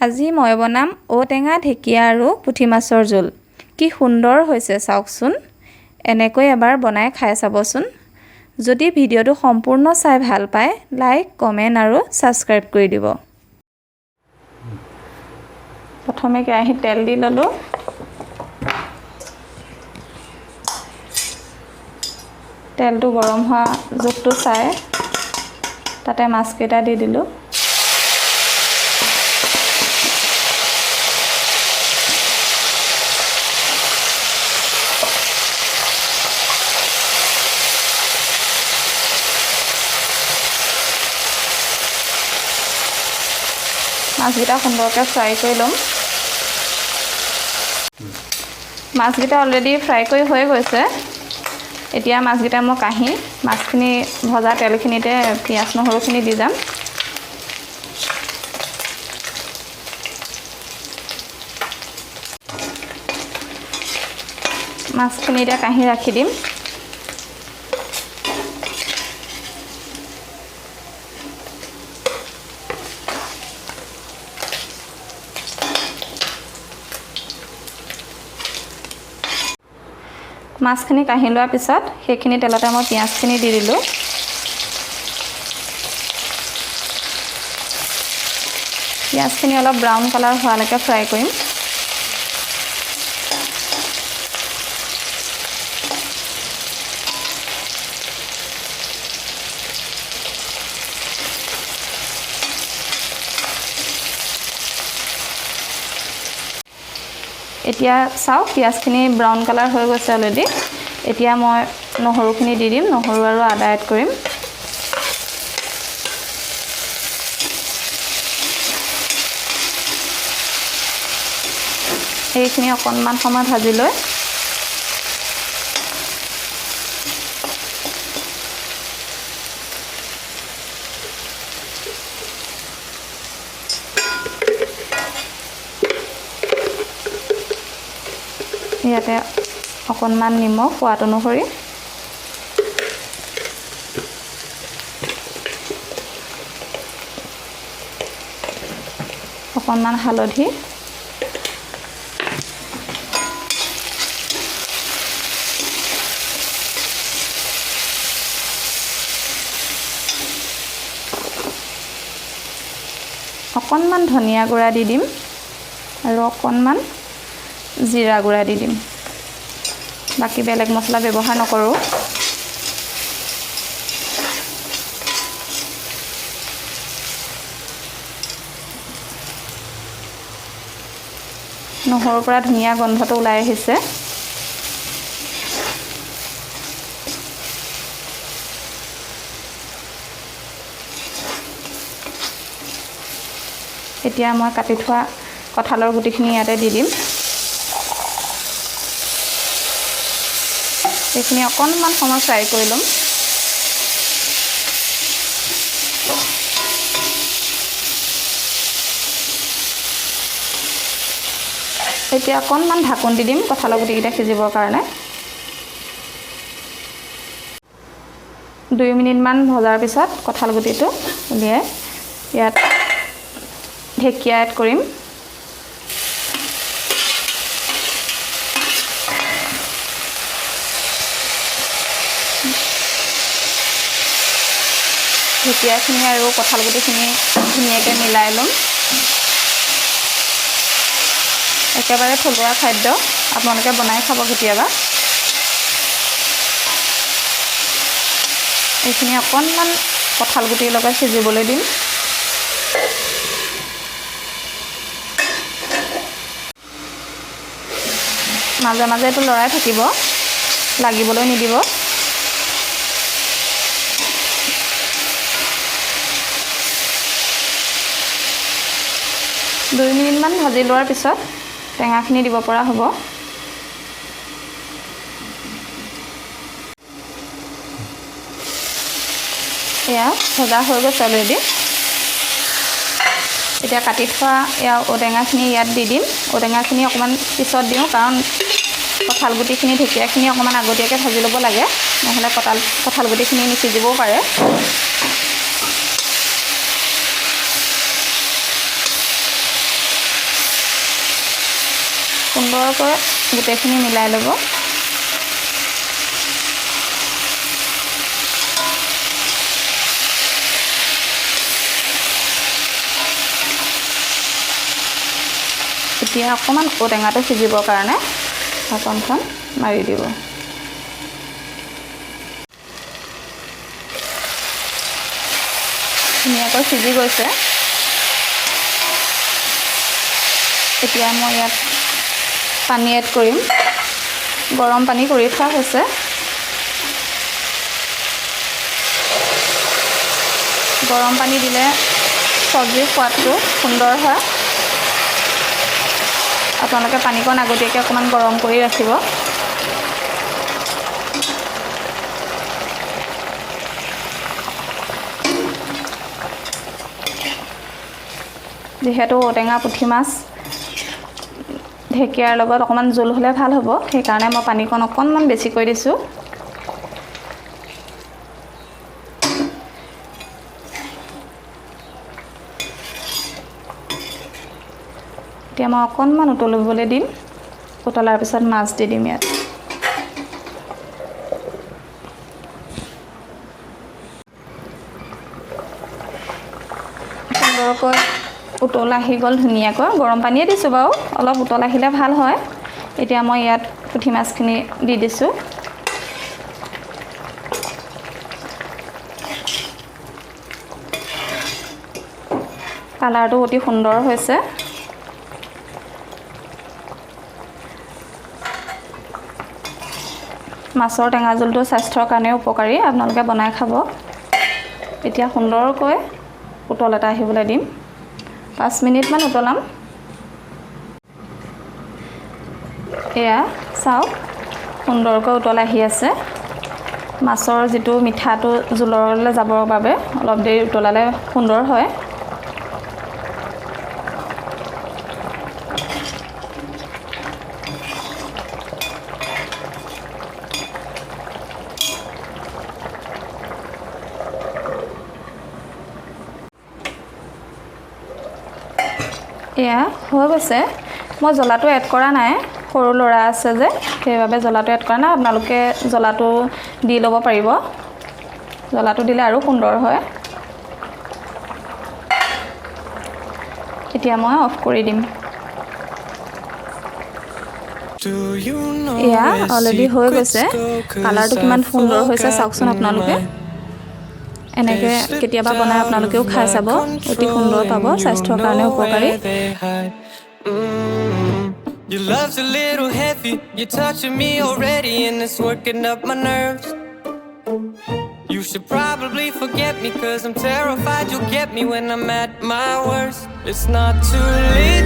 আজি মই বনাম ঔটেঙা ঢেকীয়া আৰু পুঠি মাছৰ জোল। কি সুন্দৰ হৈছে চাওকচোন। এনেকৈ এবাৰ বনাই খাই চাবচোন। যদি ভিডিঅ'টো সম্পূৰ্ণ চাই ভাল পায়, লাইক, কমেণ্ট আৰু ছাবস্ক্ৰাইব কৰি দিব। প্ৰথমে কেৰাহীত তেল দি ল'লোঁ। তেলটো গৰম হোৱা জোখটো চাই তাতে মাছকেইটা দি দিলোঁ। মাছকেইটা সুন্দৰকৈ ফ্ৰাই কৰি ল'ম। মাছকেইটা অলৰেডি ফ্ৰাই কৰি হৈ গৈছে। এতিয়া মাছকেইটা মই কাঢ়ি মাছখিনি ভজা তেলখিনিতে পিঁয়াজ নহৰুখিনি দি যাম। মাছখিনি এতিয়া কাঢ়ি ৰাখি দিম। মাছখিনি কাঢ়ি লোৱাৰ পিছত সেইখিনি তেলতে মই পিঁয়াজখিনি দি দিলোঁ। পিঁয়াজখিনি অলপ ব্ৰাউন কালাৰ হোৱালৈকে ফ্ৰাই কৰিম। এতিয়া চাওক পিঁয়াজখিনি ব্ৰাউন কালাৰ হৈ গৈছে অলৰেডি। এতিয়া মই নহৰুখিনি দি দিম। নহৰু আৰু আদা এড কৰিম। এইখিনি অকণমান সময় ভাজি লৈ ইয়াতে অকণমান নিমখ সোৱাদ অনুসৰি, অকণমান হালধি, অকণমান ধনিয়া গুড়া দি দিম আৰু অকণমান জিৰা গুড়া দি দিম। বাকী বেলেগ মছলা ব্যৱহাৰ নকৰোঁ। নহৰুৰ পৰা ধুনীয়া গোন্ধটো ওলাই আহিছে। এতিয়া মই কাটি থোৱা কঁঠালৰ গুটিখিনি ইয়াতে দি দিম। এইখিনি অকণমান সময় ফ্ৰাই কৰি ল'ম। এতিয়া অকণমান ঢাকোন দি দিম কঁঠালৰ গুটিকেইটা সিজিবৰ কাৰণে। 2 মিনিটমান ভজাৰ পিছত কঁঠাল গুটিটো উলিয়াই ইয়াত ঢেকীয়া এড কৰিম। ঢেকীয়াখিনি আৰু কঁঠাল গুটিখিনি ধুনীয়াকৈ মিলাই ল'ম। একেবাৰে থলুৱা খাদ্য, আপোনালোকে বনাই খাব কেতিয়াবা। এইখিনি অকণমান কঁঠাল গুটিৰ লগত সিজিবলৈ দিম। মাজে মাজে এইটো লৰাই থাকিব, লাগিবলৈ নিদিব। দুই মিনিটমান ভাজি লোৱাৰ পিছত টেঙাখিনি দিব পৰা হ'ব। এয়া ভজা হৈ গৈছে অলৰেডি। এতিয়া কাটি থোৱা ঔটেঙাখিনি ইয়াত দি দিম। ঔটেঙাখিনি অকণমান পিছত দিওঁ, কাৰণ কঁঠাল গুটিখিনি ঢেকীয়াখিনি অকণমান আগতীয়াকৈ ভাজি ল'ব লাগে, নহ'লে কঁঠাল গুটিখিনি নিসিজিবও পাৰে। সুন্দৰকৈ গোটেইখিনি মিলাই ল'ব। এতিয়া অকণমান ঔটেঙাটো সিজিবৰ কাৰণে ঢাকনখন মাৰি দিব। ধুনীয়াকৈ সিজি গৈছে। এতিয়া মই ইয়াত পানী এড কৰিম। গৰম পানী কৰি থোৱা হৈছে। গৰম পানী দিলে চব্জিৰ সোৱাদটো সুন্দৰ হয়। আপোনালোকে পানীকণ আগতীয়াকৈ অকণমান গৰম কৰি ৰাখিব। যিহেতু ঔটেঙা পুঠি মাছ ঢেকীয়াৰ লগত অকণমান জোল হ'লে ভাল হ'ব, সেইকাৰণে মই পানীকণ অকণমান বেছিকৈ দিছোঁ। এতিয়া মই অকণমান উতলিবলৈ দিম। উতলাৰ পিছত মাছ দি দিম ইয়াত। সুন্দৰকৈ উতল আহি গ'ল ধুনীয়াকৈ। গৰম পানীয়ে দিছোঁ বাৰু, অলপ উতল আহিলে ভাল হয়। এতিয়া মই ইয়াত পুঠি মাছখিনি দি দিছোঁ। কালাৰটো অতি সুন্দৰ হৈছে। মাছৰ টেঙা জোলটো স্বাস্থ্যৰ কাৰণেও উপকাৰী, আপোনালোকে বনাই খাব। এতিয়া সুন্দৰকৈ উতল এটা আহিবলৈ দিম। 5 মিনিটমান উতলাম। এয়া চাওক, সুন্দৰকৈ উতল আহি আছে। মাছৰ যিটো মিঠাটো জোললৈ যাবৰ বাবে অলপ দেৰি উতলালে সুন্দৰ হয়। এয়া হৈ গৈছে। মই জ্বলাটো এড কৰা নাই, সৰু ল'ৰা আছে যে, সেইবাবে জ্বলাটো এড কৰা নাই। আপোনালোকে জ্বলাটো দি ল'ব পাৰিব। জ্বলাটো দিলে আৰু সুন্দৰ হয়। এতিয়া মই অফ কৰি দিম। এয়া অলৰেডি হৈ গৈছে। কালাৰটো কিমান সুন্দৰ হৈছে চাওকচোন আপোনালোকে। এনেকৈ কেতিয়াবা বনাই আপোনালোকেও খাই চাব, অতি সুন্দৰ পাব, স্বাস্থ্যৰ কাৰণে উপকাৰী। Your love's a little heavy, you're touching me already and it's working up my nerves. You should probably forget me 'cause I'm terrified you'll get me when I'm at my worst. It's not too late